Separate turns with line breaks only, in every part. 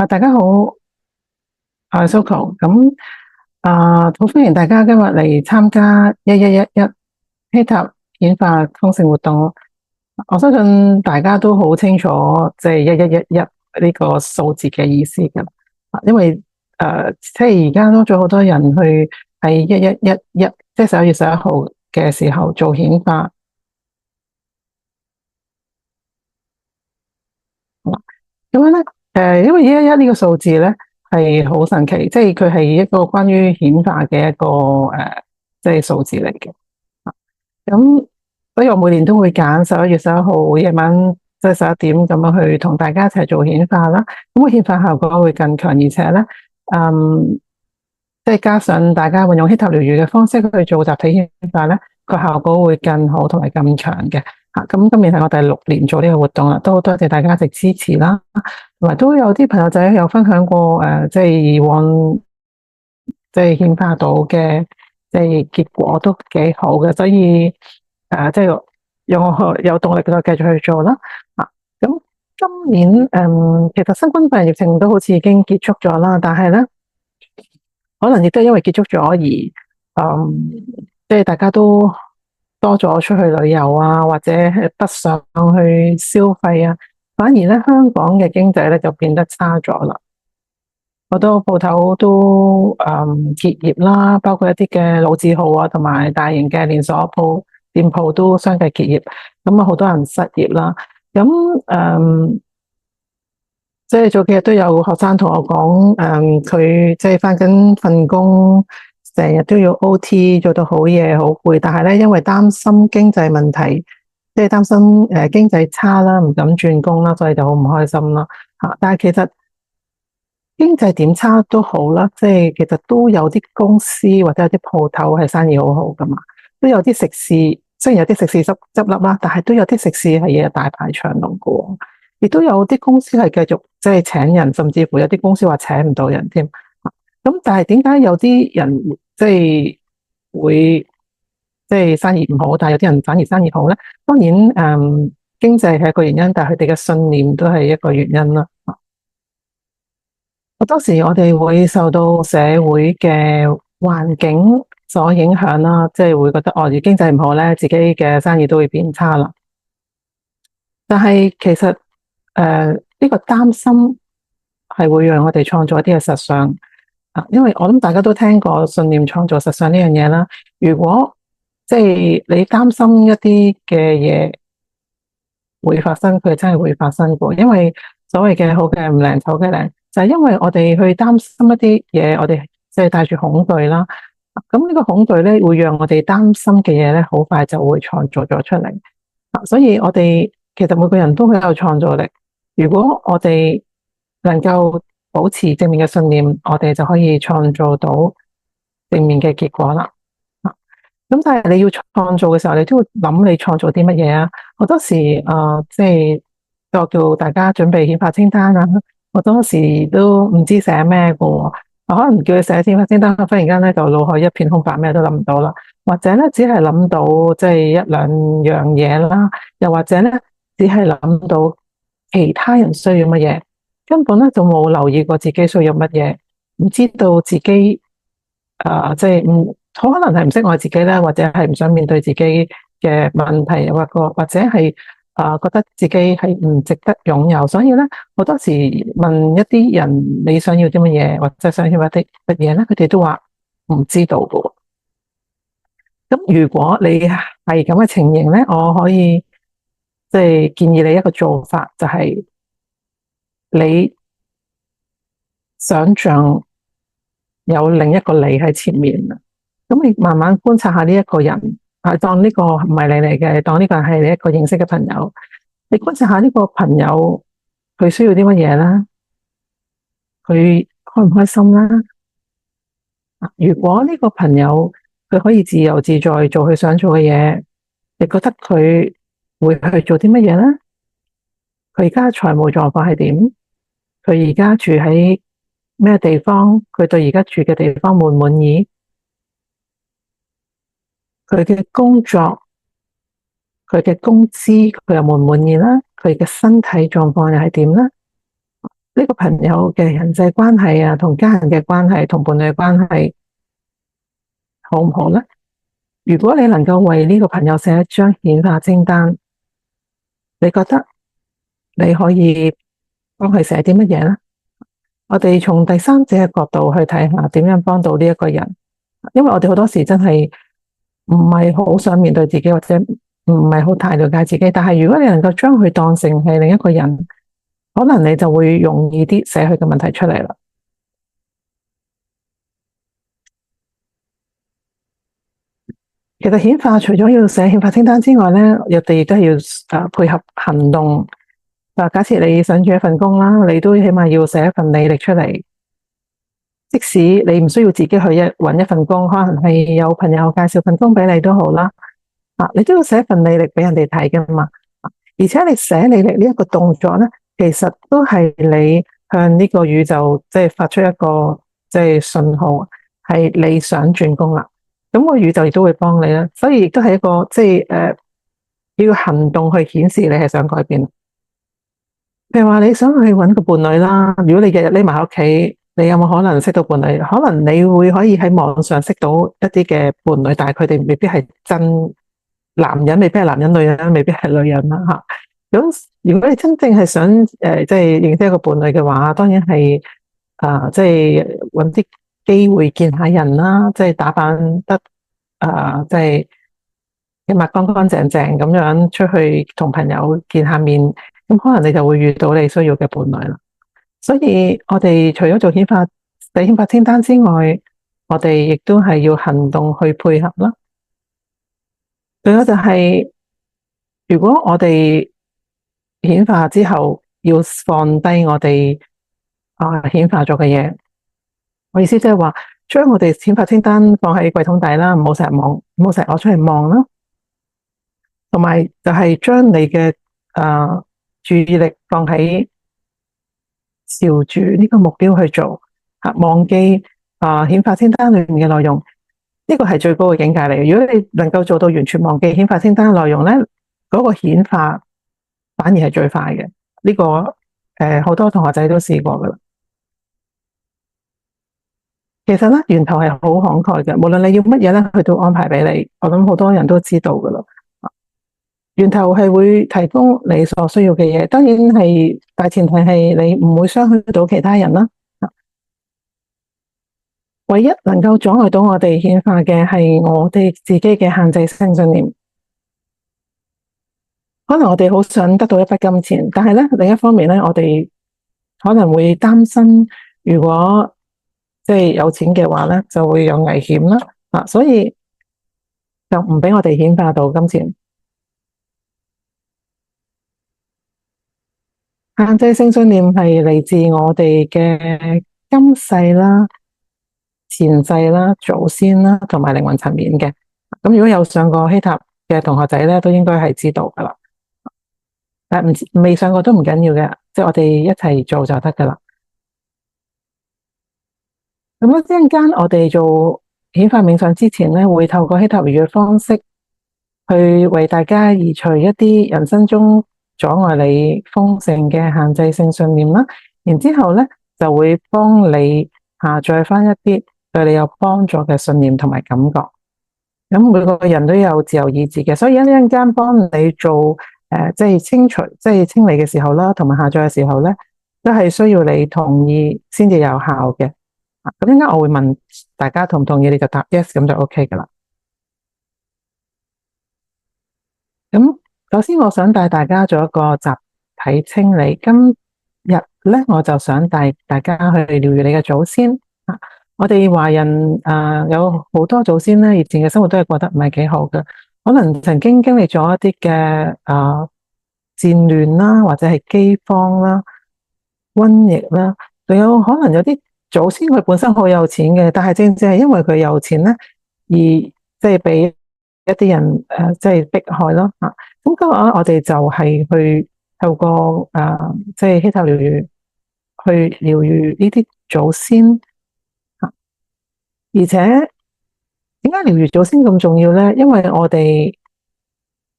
大家好，我係 Soko。咁好歡迎大家今日嚟參加1111希塔顯化豐盛活動。我相信大家都好清楚，即係1111呢個數字嘅意思㗎。因為即係而家多咗好多人去喺1111，即係11月11號嘅時候做顯化。咁樣咧，因為111呢個數字咧係好神奇，即係佢係一個關於顯化嘅一個即係數字嚟嘅。咁所以我每年都會揀11月11號夜晚即係11點咁樣去同大家一齊做顯化啦。咁個顯化效果會更強，而且咧，即係加上大家運用希塔療癒嘅方式去做集體顯化咧，個效果會更好同埋更強嘅。咁今年係我第6年做呢個活動啦，都好多謝大家一直支持啦。同埋都有啲朋友仔有分享過即係以往即係顯化到嘅即係結果都幾好嘅，所以即係讓我有動力再繼續去做啦。咁今年其實新冠肺炎疫情都好似已經結束咗啦，但係咧可能亦都因為結束咗而即係大家都多咗出去旅遊啊，或者係北上去消費啊，反而咧香港嘅經濟咧就變得差咗啦。好多鋪頭都結業啦，包括一啲嘅老字號啊，同埋大型嘅連鎖店鋪都相繼結業，咁啊好多人失業啦。咁即係早幾日都有學生同我講，佢即係返緊份工，成日都要 OT，做到好夜好攰，但係咧因為擔心經濟問題，即係擔心經濟差啦，唔敢轉工啦，所以就好唔開心啦。但係其實經濟點差都好啦，即係其實都有啲公司或者有啲鋪頭係生意好好噶嘛，都有啲食肆，雖然有啲食肆執笠啦，但係都有啲食肆係日日大排長龍噶喎，亦都有啲公司係繼續即係請人，甚至乎有啲公司話請唔到人添。咁但係點解有啲人即係會即係生意唔好，但係有啲人反而生意好咧？當然經濟係一個原因，但係佢哋嘅信念都係一個原因啦。好多時我哋會受到社會嘅環境所影響啦，即係會覺得如經濟唔好咧，自己嘅生意都會變差啦。但係其實呢個擔心係會讓我哋創造一啲嘅實相因為我諗大家都聽過信念創造實相呢樣嘢啦。如果即係你擔心一啲嘅嘢會發生，佢真係會發生過，因為所謂嘅好嘅唔靈，醜嘅靈，就係因為我哋去擔心一啲嘢，我哋即係帶住恐懼啦。咁呢個恐懼咧，會讓我哋擔心嘅嘢咧，好快就會創造咗出嚟。所以我哋其實每個人都好有創造力。如果我哋能夠保持正面嘅信念，我哋就可以創造到正面嘅結果啦。咁但係你要創造嘅時候，你都要諗你創造啲乜嘢啊？好多時即係就叫大家準備顯化清單啊。好多時都唔知寫咩嘅喎，可能叫佢寫顯化清單，忽然間咧就腦海一片空白，咩都諗唔到啦。或者咧只係諗到即係一兩樣嘢啦，又或者咧只係諗到其他人需要乜嘢，根本咧就冇留意過自己需要乜嘢，唔知道自己即係好可能係唔識愛自己咧，或者係唔想面對自己嘅問題，或者係覺得自己係唔值得擁有，所以咧好多時問一啲人你想要啲乜嘢，或者想要一啲乜嘢咧，佢哋都話唔知道㗎。咁如果你係咁嘅情形咧，我可以即係建議你一個做法，就係你想象有另一個你喺前面。咁你慢慢觀察下呢一個人，當呢個唔係你嚟嘅，當呢個人係你一個認識嘅朋友，你觀察下呢個朋友佢需要啲乜嘢啦，佢開唔開心啦？如果呢個朋友佢可以自由自在做佢想做嘅嘢，你覺得佢會去做啲乜嘢咧？佢而家財務狀況係點？佢而家住喺咩地方？佢對而家住嘅地方滿唔滿意？佢嘅工作，佢嘅工資，佢又滿唔滿意啦？佢嘅身體狀況又係點咧？呢個朋友嘅人際關係啊，同家人嘅關係，同伴侶嘅關係好唔好呢？如果你能夠為呢個朋友寫一張顯化清單，你覺得你可以幫佢寫啲乜嘢呢？我哋從第三者嘅角度去睇下點樣幫到呢一個人，因為我哋好多時真係唔係好想面對自己，或者唔係好太了解自己。但係如果你能夠將佢當成係另一個人，可能你就會容易啲寫佢嘅問題出嚟啦。其實顯化除咗要寫顯化清單之外咧，我哋亦都係要配合行動。假設你想轉一份工啦，你都起碼要寫一份履歷出嚟。即使你唔需要自己去搵一份工，可能係有朋友介紹份工俾你都好啦。你都要寫份履歷俾人哋睇噶嘛。而且你寫履歷呢一個動作咧，其實都係你向呢個宇宙即係發出一個即係信號，係你想轉工啦。咁個宇宙亦都會幫你啦。所以亦都係一個即係要行動去顯示你係想改變。譬如話你想去搵個伴侶啦，如果你日日匿埋喺屋企，你有冇可能識到伴侶？可能你會可以喺網上識到一啲嘅伴侶，但係佢哋未必係真男人，未必係男人，女人未必係女人啦吓。咁如果你真正係想即係認識一個伴侶嘅話，當然係即係搵啲機會見下人啦，即係打扮得即係起碼乾乾淨淨咁樣出去同朋友見下面，咁可能你就會遇到你需要嘅伴侶啦。所以我哋除咗做寫顯化清單之外，我哋亦都係要行動去配合啦。仲有就係，如果我哋顯化之後要放低我哋顯化咗嘅嘢，我意思即係話，將我哋顯化清單放喺櫃桶底啦，唔好成日望，唔好成日攞出嚟望啦。同埋就係將你嘅注意力放喺朝住呢個目標去做，忘記顯化清單裏面嘅內容，呢個係最高嘅境界嚟。如果你能夠做到完全忘記顯化清單嘅內容咧，嗰個顯化反而係最快嘅。呢個好多同學仔都試過噶啦。其實咧，源頭係好慷慨嘅，無論你要乜嘢咧，佢都安排俾你。我諗好多人都知道噶啦。源頭係會提供你所需要嘅嘢，當然係大前提係你唔會傷害到其他人啦。唯一能夠阻礙到我哋顯化嘅係我哋自己嘅限制性信念。可能我哋好想得到一筆金錢，但係咧另一方面咧，我哋可能會擔心，如果即係有錢嘅話咧，就會有危險啦。所以就唔俾我哋顯化到金錢。限制性信念係嚟自我哋嘅今世啦、前世啦、祖先啦，同埋靈魂層面嘅。咁如果有上過希塔嘅同學仔咧，都應該係知道噶啦。但未上過都唔緊要嘅，即係我哋一齊做就得噶啦。咁一陣間我哋做顯化冥想之前咧，會透過希塔療癒嘅方式去為大家移除一啲人生中阻礙你豐盛嘅限制性信念啦。然之後咧就會幫你下載翻一啲對你有幫助嘅信念同埋感覺。咁每個人都有自由意志嘅，所以一陣間幫你做即係清除、即係清理嘅時候啦，同埋下載嘅時候咧，都係需要你同意先至有效嘅。咁陣間我會問大家同唔同意，你就答 yes 咁就 OK 噶啦。咁首先我想帶大家做一個集體清理。今日咧我就想帶大家去療癒你嘅祖先。我哋華人有好多祖先咧，以前嘅生活都係過得唔係幾好嘅，可能曾經經歷咗一啲嘅戰亂啦，或者係饑荒啦、瘟疫啦，仲有可能有啲祖先佢本身好有錢嘅，但係正正係因為佢有錢咧，而即係俾一啲人即係迫害咯。咁今日我哋就係去透過即係希塔療癒去療癒呢啲祖先。而且點解療癒祖先咁重要咧？因為我哋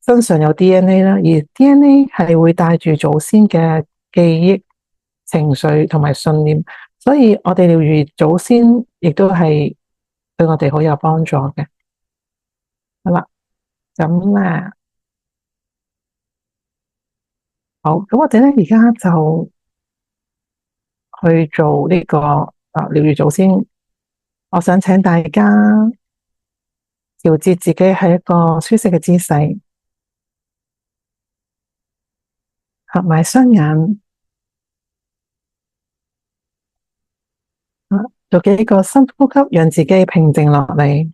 身上有 DNA 啦，而 DNA 係會帶住祖先嘅記憶、情緒同埋信念，所以我哋療癒祖先亦都係對我哋好有幫助嘅。好啦，咁咧，好，咁我哋咧而家就去做呢個療癒祖先。我想請大家調節自己喺一個舒適嘅姿勢，合埋雙眼，做幾個深呼吸，讓自己平靜落嚟。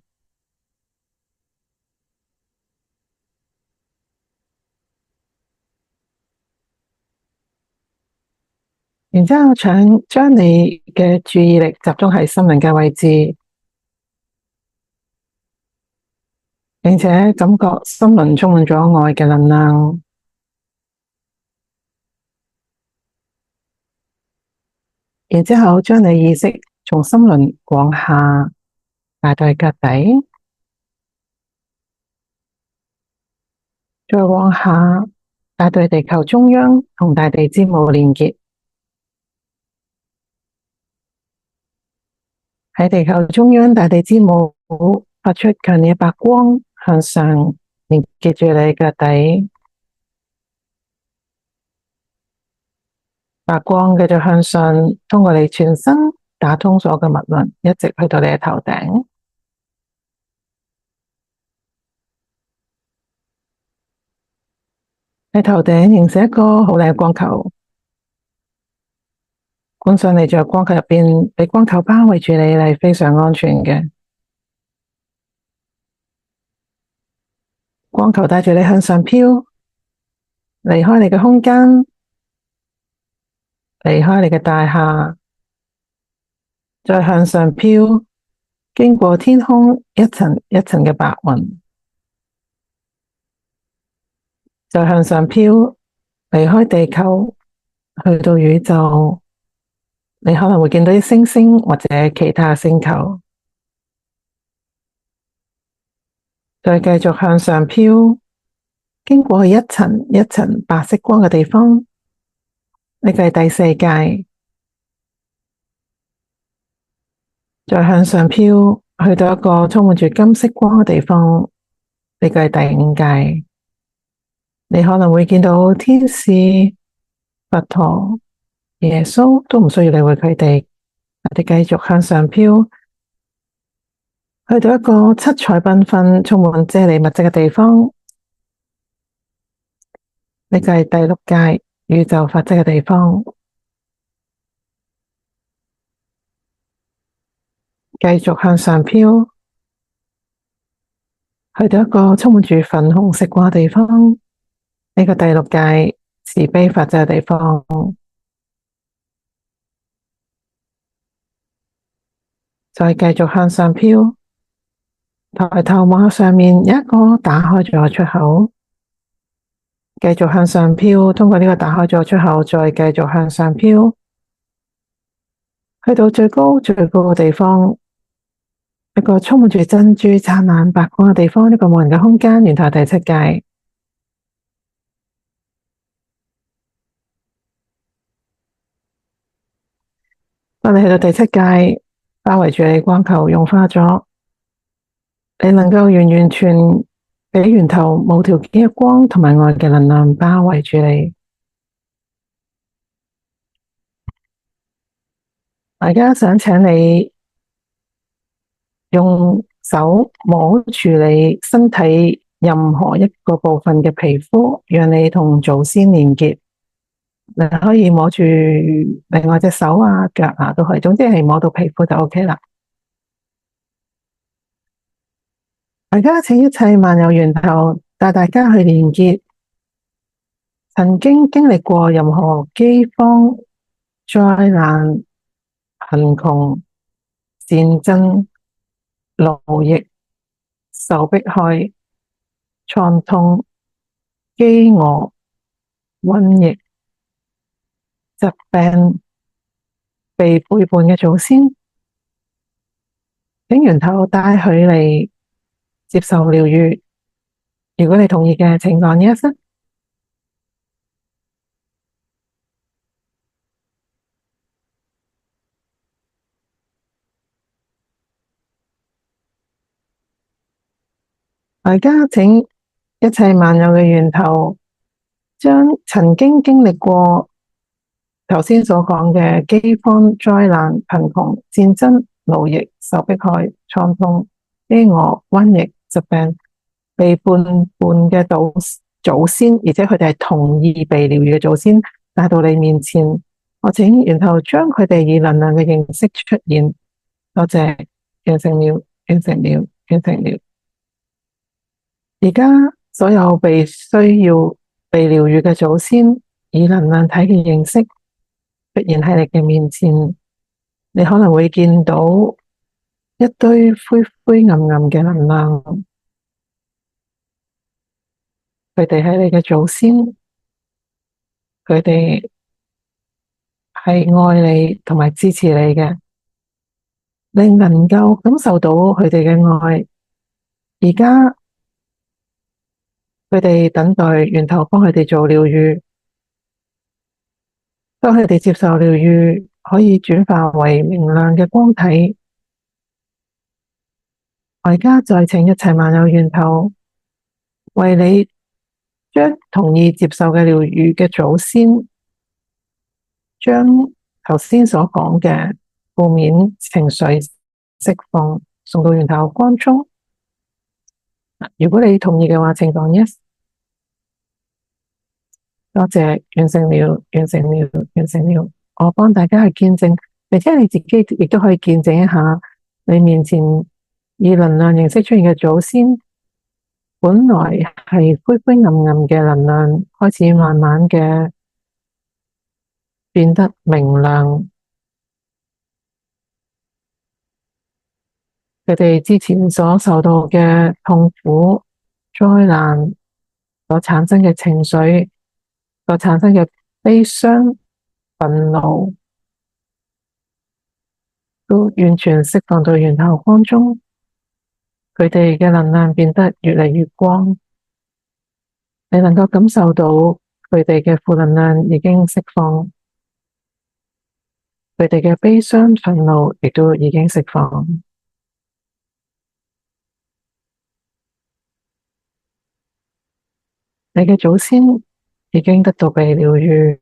然之後，將你嘅注意力集中喺心輪嘅位置，並且感覺心輪充滿咗愛嘅能量。然之後，將你意識從心輪往下帶到腳底，再往下帶到地球中央，同大地之母連結。喺地球中央，大地之母發出強烈嘅白光，向上連結住你腳底。白光繼續向上，通過你全身打通所有嘅脈輪，一直去到你嘅頭頂。你頭頂形成一個好靚嘅光球，觀想你在光球入邊，俾光球包圍住你，係非常安全嘅。光球帶住你向上飄，離開你嘅空間，離開你嘅大廈，再向上飄，經過天空一層一層嘅白雲，再向上飄，離開地球，去到宇宙。你可能會見到啲星星或者其他星球，再繼續向上飄，經過一層一層白色光嘅地方，呢個係第四界。再向上飄，去到一個充滿住金色光嘅地方，呢個係第五界。你可能會見到天使、佛陀、耶穌，都唔需要理會佢哋。我哋繼續向上飄，去到一個七彩繽紛、充滿啫喱物質嘅地方，呢個係第六界，宇宙法則嘅地方。繼續向上飄，去到一個充滿住粉紅色光嘅地方，呢個第六界，慈悲法則嘅地方。再繼續向上飄，抬頭望下上面有一個打開咗嘅出口，繼續向上飄，通過呢個打開咗嘅出口，再繼續向上飄，去到最高最高嘅地方，一個充滿住珍珠燦爛白光嘅地方，呢個無人嘅空間，源頭第七界。當你去到第七界，包圍住你光球融化咗，你能夠完完全俾源頭無條件嘅光同埋愛嘅能量包圍住你。我而家想請你用手摸住你身體任何一個部分嘅皮膚，讓你同祖先連結。你可以摸住另外隻手啊、腳啊都可以，總之係摸到皮膚就 OK 啦。大家請一切萬有源頭帶大家去連結曾經經歷過任何饑荒、災難、貧窮、戰爭、勞役、受迫害、創痛、飢餓、瘟疫、疾病、被背叛嘅祖先，請源頭帶佢嚟接受療癒。如果你同意嘅，請講 yes。大家請一切萬有嘅源頭，將曾經經歷過頭先所講嘅饑荒、災難、貧窮、戰爭、奴役、受迫害、創痛、飢餓、瘟疫、疾病、被背叛嘅祖先，而且佢哋係同意被療愈嘅祖先帶到你面前，我請源頭將佢哋以能量嘅形式出現。多謝，完成了，完成了，完成了。而家所有被需要被療愈嘅祖先，以能量體嘅形式出現喺你嘅面前，你可能會見到一堆灰灰暗暗嘅能量，佢哋係你嘅祖先，佢哋係愛你同埋支持你嘅，你能夠感受到佢哋嘅愛。而家佢哋等待源頭幫佢哋做療愈，當佢哋接受療愈，可以轉化為明亮嘅光體。我而家再請一切萬有源頭為你將同意接受嘅療愈嘅祖先，將頭先所講嘅負面情緒釋放，送到源頭光中。如果你同意嘅話，請講 yes。多謝，完成了，完成了，完成了。我幫大家去見證，並且你自己亦都可以見證一下，你面前以能量形式出現嘅祖先，本來係灰灰暗暗嘅能量，開始慢慢嘅變得明亮。佢哋之前所受到嘅痛苦、災難所產生嘅情緒，所產生嘅悲傷、憤怒，都完全釋放到源頭光中。佢哋嘅能量變得越嚟越光，你能夠感受到佢哋嘅負能量已經釋放，佢哋嘅悲傷、憤怒亦都已經釋放。你嘅祖先已經得到被療愈。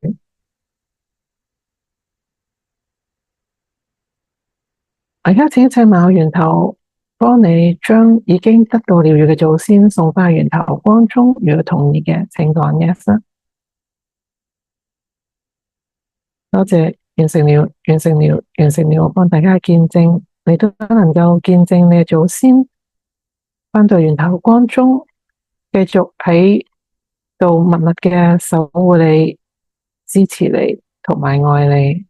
我而家請一切萬有源頭幫你將已經得到療愈嘅祖先送返源頭光中。如果同意嘅，請講 yes。多謝，完成了，完成了，完成了。我幫大家見證，你都能夠見證你嘅祖先返到源頭光中，繼續喺度默默嘅守護你、支持你同埋愛你。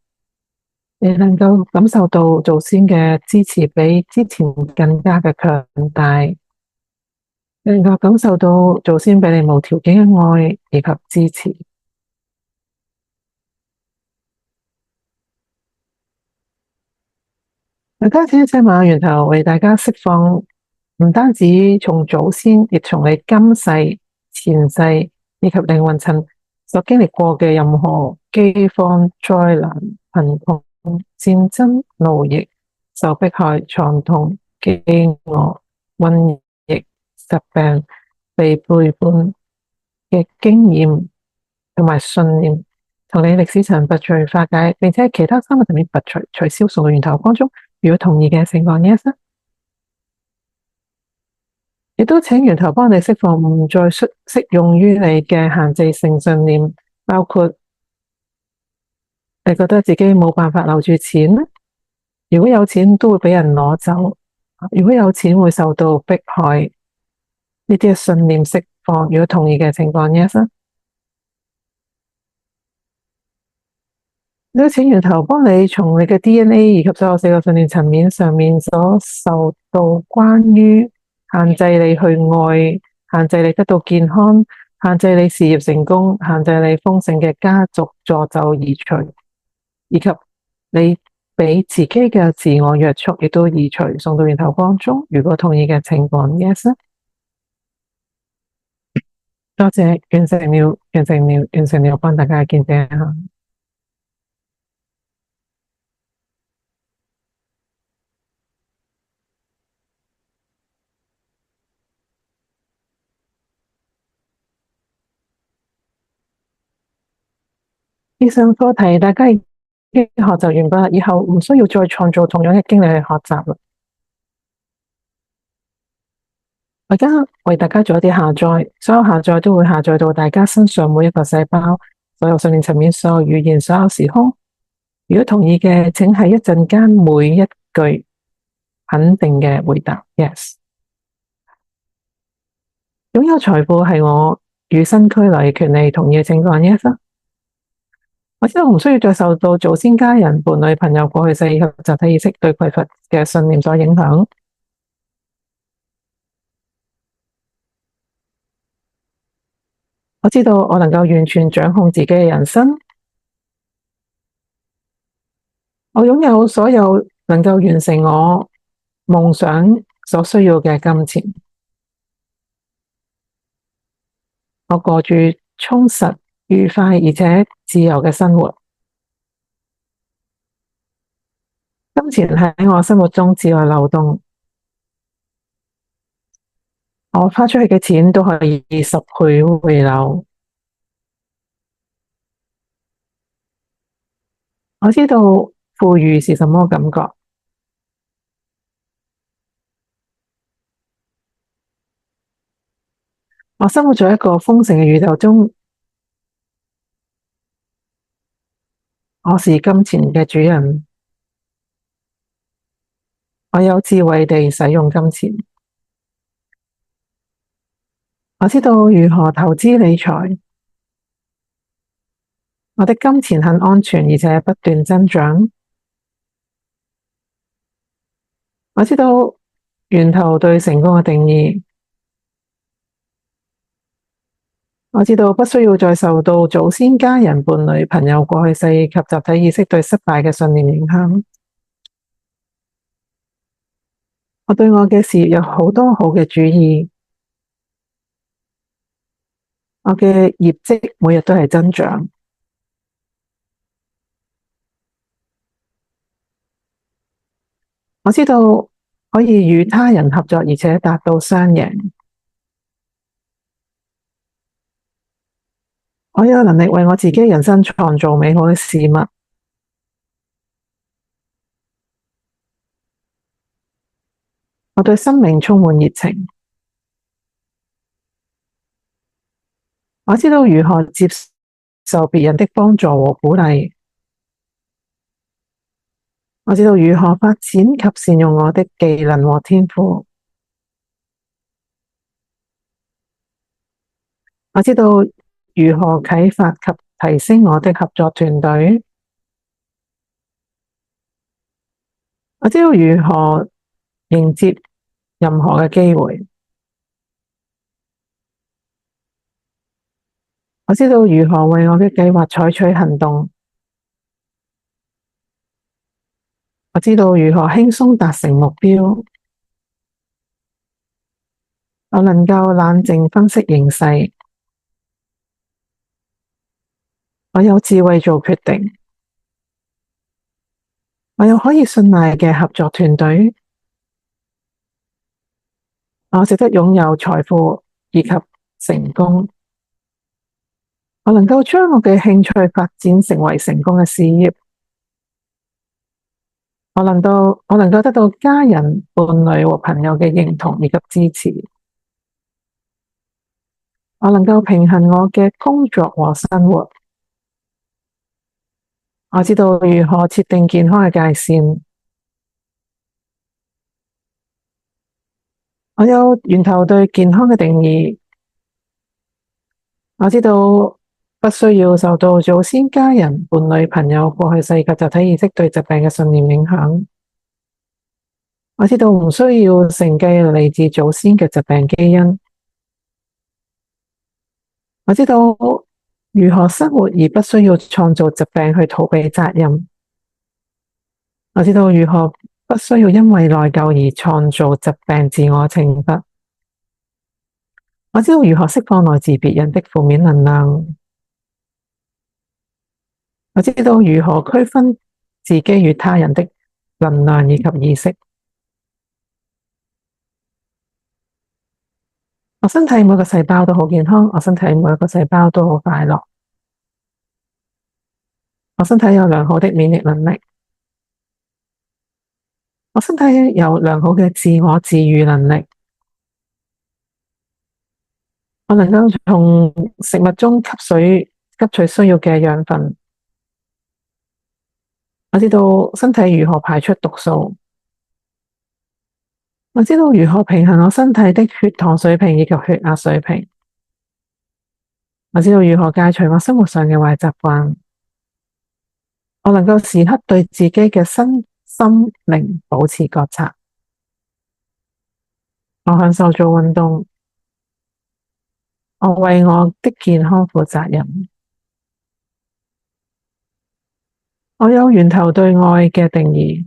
你能夠感受到祖先嘅支持比之前更加嘅強大，你能夠感受到祖先俾你無條件嘅愛以及支持。大家請一切萬有源頭為大家釋放，唔單止從祖先，亦從你今世、前世以及靈魂層所經歷過嘅任何饑荒、災難、貧窮、戰爭、奴役、受迫害、創痛、飢餓、瘟疫、疾病、被背叛嘅經驗同埋信念，同你歷史層拔除化解，並且其他三個層面拔除取消，送到源頭光中。如果同意嘅，請講 yes。亦都請源頭幫你釋放唔再適用於你嘅限制性信念，包括你覺得自己冇辦法留住錢，如果有錢都會俾人攞走，如果有錢會受到迫害，呢啲信念釋放。如果同意嘅，請講 yes。呢個請源頭幫你從你嘅 DNA 以及所有四個信念層面上面所受到關於限制你去愛、限制你得到健康、限制你事業成功、限制你豐盛嘅家族詛咒移除，以及你俾自己嘅自我約束亦都移除，送到源頭光中。如果同意嘅，請講 yes。多謝，完成了，完成了，完成了，我幫大家見證一下。以上課題大家已經學習完畢，以後唔需要再創造同樣嘅經歷去學習啦。我而家為大家做一啲下載，所有下載都會下載到大家身上每一個細胞，所有信念層面、所有語言、所有時空。如果同意嘅，請喺一陣間每一句肯定嘅回答 Yes。擁有財富係我與生俱來嘅權利，同意嘅請按 Yes。我知道唔需要再受到祖先、家人、伴侶、朋友、過去世以及集體意識對匱乏嘅信念所影響。我知道我能夠完全掌控自己嘅人生。我擁有所有能夠完成我夢想所需要嘅金錢。我過住充實、愉快而且自由嘅生活。金錢喺我生活中自由流動。我花出去嘅錢都可以10倍回流。我知道富裕是什麼感覺。我生活在一個豐盛嘅宇宙中。我是金錢嘅主人。我有智慧地使用金錢。我知道如何投資理財。我的金錢很安全，而且不斷增長。我知道源頭對成功嘅定義。我知道不需要再受到祖先、家人、伴侶、朋友、過去世及集體意識對失敗嘅信念影響。我對我嘅事業有好多好嘅主意。我嘅業績每日都係增長。我知道可以與他人合作，而且達到雙贏。我有能力為我自己人生創造美好嘅事物。我對生命充滿熱情。我知道如何接受別人的幫助和鼓勵。我知道如何發展及善用我的技能和天賦。我知道如何啟發及提升我的合作團隊。我知道如何迎接任何嘅機會。我知道如何為我嘅計劃採取行動。我知道如何輕鬆達成目標。我能夠冷靜分析形勢。我有智慧做決定。我有可以信賴嘅合作團隊。我值得擁有財富以及成功。我能夠將我嘅興趣發展成為成功嘅事業。我能夠得到家人、伴侶和朋友嘅認同以及支持。我能夠平衡我嘅工作和生活。我知道如何設定健康嘅界線。我有源頭對健康嘅定義。我知道不需要受到祖先、家人、伴侶、朋友、過去世及集體意識對疾病嘅信念影響。我知道唔需要承繼嚟自祖先嘅疾病基因。我知道如何生活而不需要創造疾病去逃避責任。我知道如何不需要因為內疚而創造疾病自我懲罰。我知道如何釋放來自別人的負面能量。我知道如何區分自己與他人的能量以及意識。我身體每個細胞都好健康，我身體每一個細胞都好快樂。我身體有良好的免疫能力，我身體有良好嘅自我治癒能力，我能夠從食物中吸取需要嘅養分，我知道身體如何排出毒素，我知道如何平衡我身體的血糖水平以及血壓水平，我知道如何戒除我生活上嘅壞習慣，我能夠時刻對自己嘅身心靈保持覺察，我享受做運動，我為我的健康負責任，我有源頭對愛嘅定義，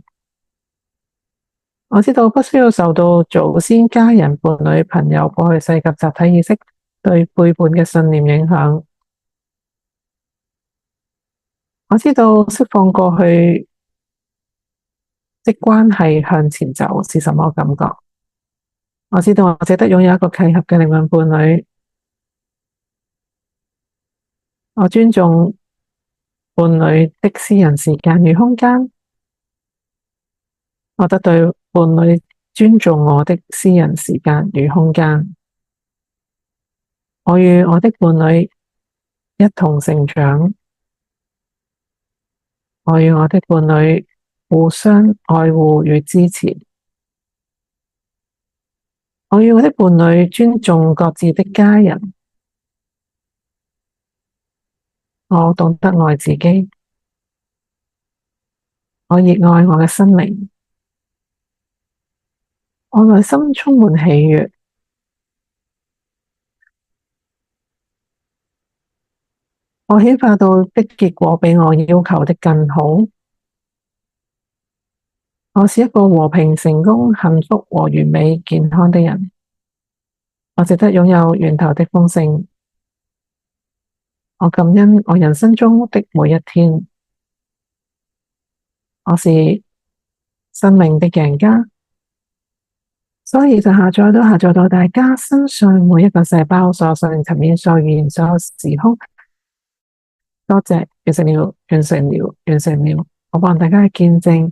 我知道不需要受到祖先、家人、伴侶、朋友、過去世及集體意識對背叛嘅信念影響。我知道釋放過去的關係向前走是什麼感覺。我知道我值得擁有一個契合嘅靈魂伴侶。我尊重伴侶的私人時間與空間。我得對伴侶尊重我的私人時間與空間。我與我的伴侶一同成長。我與我的伴侶互相愛護與支持。我與我的伴侶尊重各自的家人。我懂得愛自己。我熱愛我嘅生命。我內心充滿喜悅。我顯化到的結果比我要求的更好。我是一個和平、成功、幸福和完美健康的人。我值得擁有源頭的豐盛。我感恩我人生中的每一天。我是生命的贏家。所以就下載到大家身上每一個細胞，所有生命層面，所有語言，所有時空。多謝，完成了，完成了，完成了。我幫大家見證，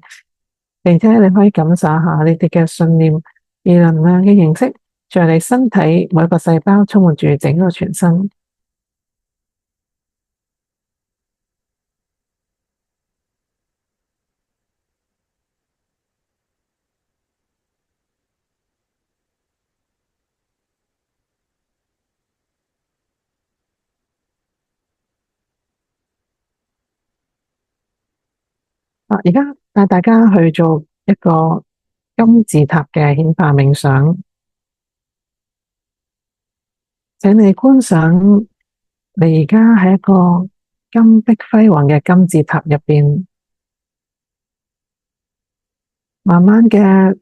並且你可以感受下你哋嘅信念而能量嘅形式，在你身體每一個細胞充滿住整個全身。而家帶大家去做一個金字塔嘅顯化冥想，請你觀想你而家喺一個金碧輝煌嘅金字塔入邊，慢慢嘅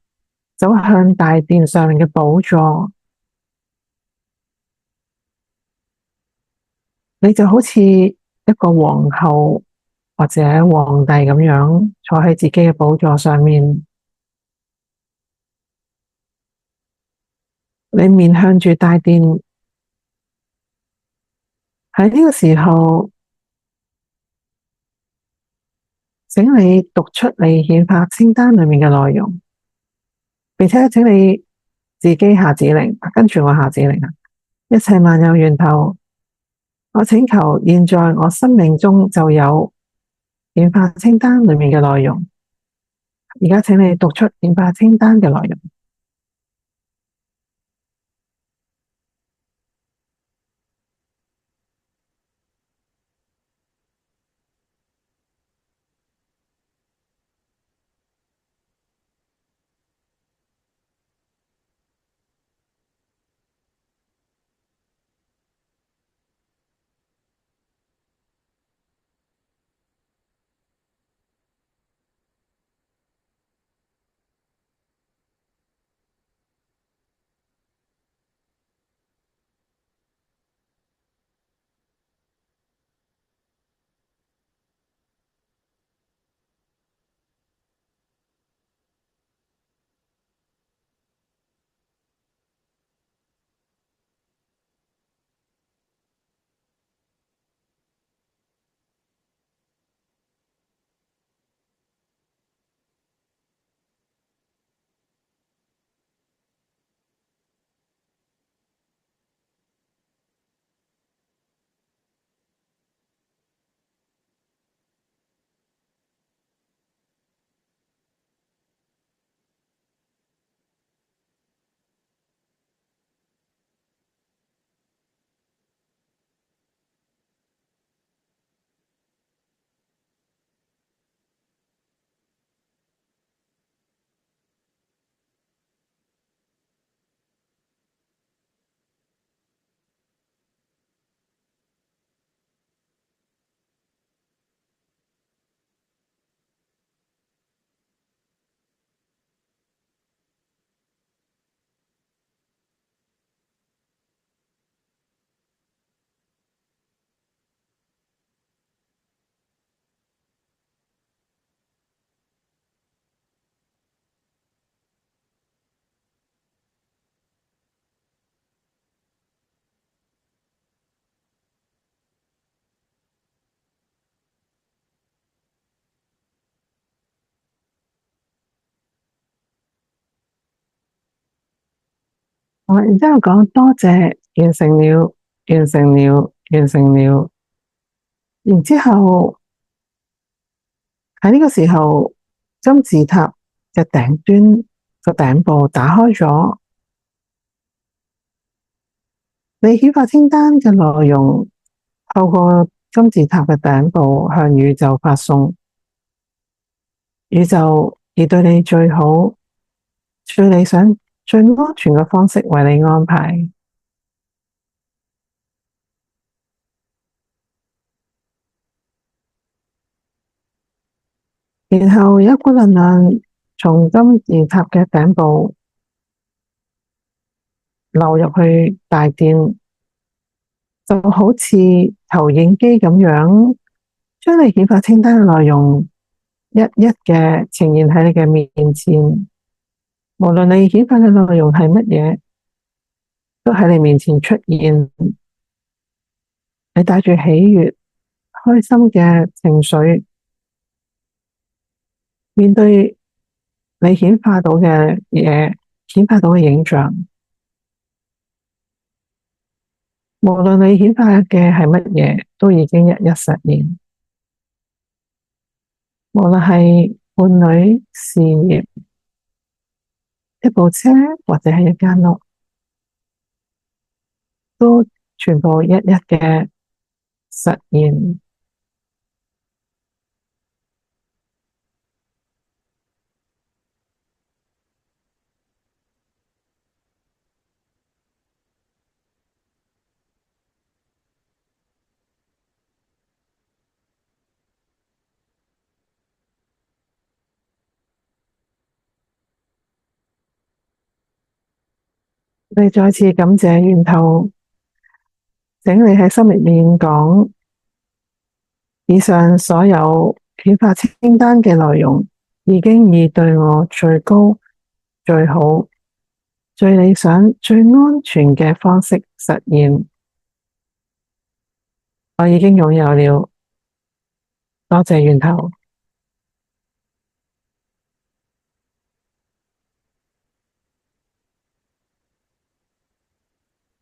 走向大殿上面嘅寶座，你就好似一個皇后或者皇帝咁樣坐喺自己嘅寶座上面，你面向住大殿。喺呢個時候，請你讀出你顯化清單裏面嘅內容，並且請你自己下指令，跟住我下指令啊！一切萬有源頭，我請求現在我生命中就有顯化清單裏面嘅內容。而家請你讀出顯化清單嘅內容。然之後講多謝，完成了，完成了，完成了。然之後喺呢個時候，金字塔嘅頂端個頂部打開咗，你顯化清單嘅內容透過金字塔嘅頂部向宇宙發送，宇宙以對你最好、最理想、最安全嘅方式為你安排。然後有一股能量從金字塔嘅頂部流入去大殿，就好似投影機咁樣，將你顯化清單嘅內容一一嘅呈現喺你嘅面前。無論你顯化嘅內容係乜嘢，都喺你面前出現。你帶住喜悅、開心嘅情緒，面對你顯化到嘅嘢、顯化到嘅影像。無論你顯化嘅係乜嘢，都已經一一實現。無論係伴侶、事業、一部車或者係一間屋，都全部一一嘅實現。你再次感謝源頭，請你喺心入面講，以上所有顯化清單嘅內容，已經以對我最高、最好、最理想、最安全嘅方式實現。我已經擁有了，多謝源頭。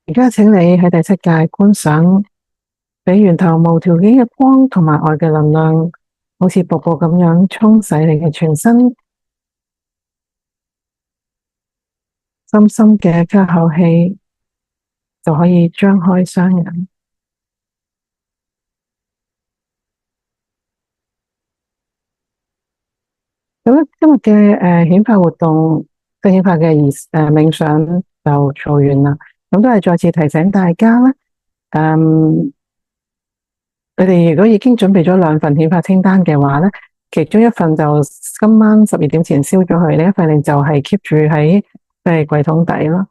而家請你喺第七界觀賞，俾源頭無條件嘅光同埋愛嘅能量，好似瀑布咁樣沖洗你嘅全身。深深嘅吸口氣，就可以張開雙眼。咁今日嘅顯化活動，即係顯化嘅冥想就做完啦。咁都係再次提醒大家啦。你哋如果已經準備咗兩份顯化清單嘅話咧，其中一份就今晚12點前燒咗佢，另一份就係 keep 住喺櫃桶底啦。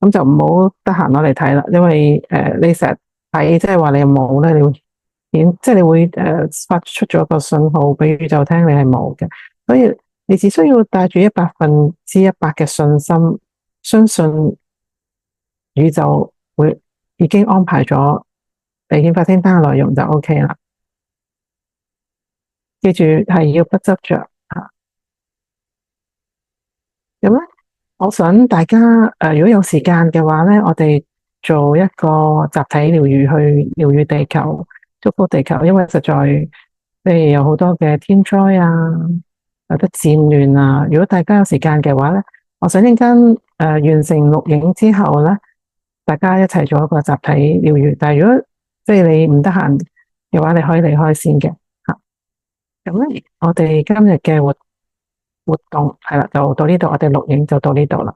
咁就唔好得閒攞嚟睇啦，因為你成日睇，即係話你冇咧，你會即係你會發出咗個信號俾宇宙聽你係冇嘅，所以你只需要帶住100%嘅信心，相信宇宙會已經安排咗你顯化清單嘅內容就 OK 啦。記住係要不執着吓。咁咧，我想大家如果有時間嘅話咧，我哋做一個集體療癒去療癒地球，祝福地球，因為實在譬如有好多嘅天災啊，有得戰亂啊。如果大家有時間嘅話咧，我想陣間完成錄影之後咧，大家一齊做一個集體療癒。但係如果即係你唔得閒嘅話，你可以離開先嘅吓。咁咧，我哋今日嘅活動係啦，就到呢度，我哋錄影就到呢度啦。